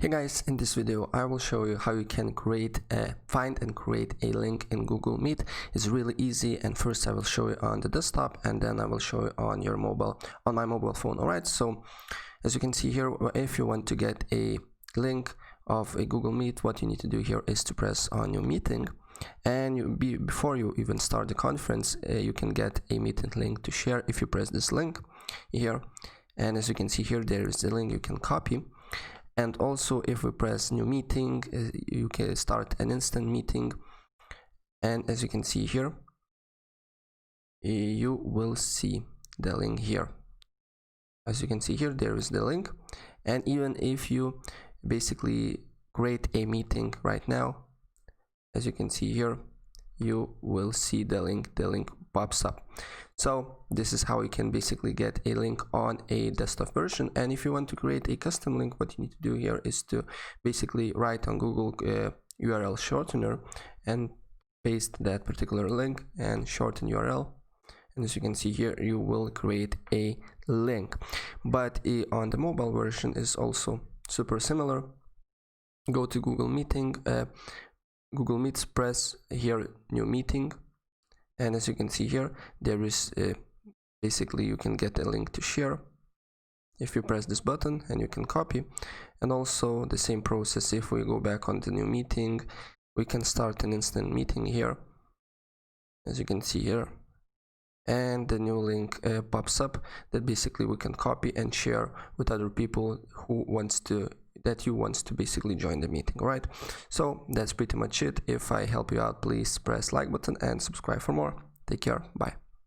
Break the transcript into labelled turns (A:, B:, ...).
A: Hey guys, in this video I will show you how you can find and create a link in Google Meet. It's really easy, and first I will show you on the desktop and then I will show you on my mobile phone. Alright, so as you can see here, if you want to get a link of a Google Meet, what you need to do here is to press on your meeting, and before you even start the conference, you can get a meeting link to share if you press this link here. And as you can see here, there is the link you can copy. And also, if we press new meeting, you can start an instant meeting. And as you can see here, you will see the link here. As you can see here, there is the link. And even if you basically create a meeting right now, as you can see here, you will see the link pops up. So this is how you can basically get a link on a desktop version. And if you want to create a custom link, what you need to do here is to basically write on Google URL shortener and paste that particular link and shorten URL. And as you can see here, you will create a link. But on the mobile version is also super similar. Go to Google Meeting, Google Meets, press here new meeting, and as you can see here, there is basically you can get a link to share if you press this button, and you can copy. And also the same process, if we go back on the new meeting, we can start an instant meeting here, as you can see here, and the new link pops up that basically we can copy and share with other people who wants to basically join the meeting. Right, so that's pretty much it. If I help you out, please press like button and subscribe for more. Take care, bye.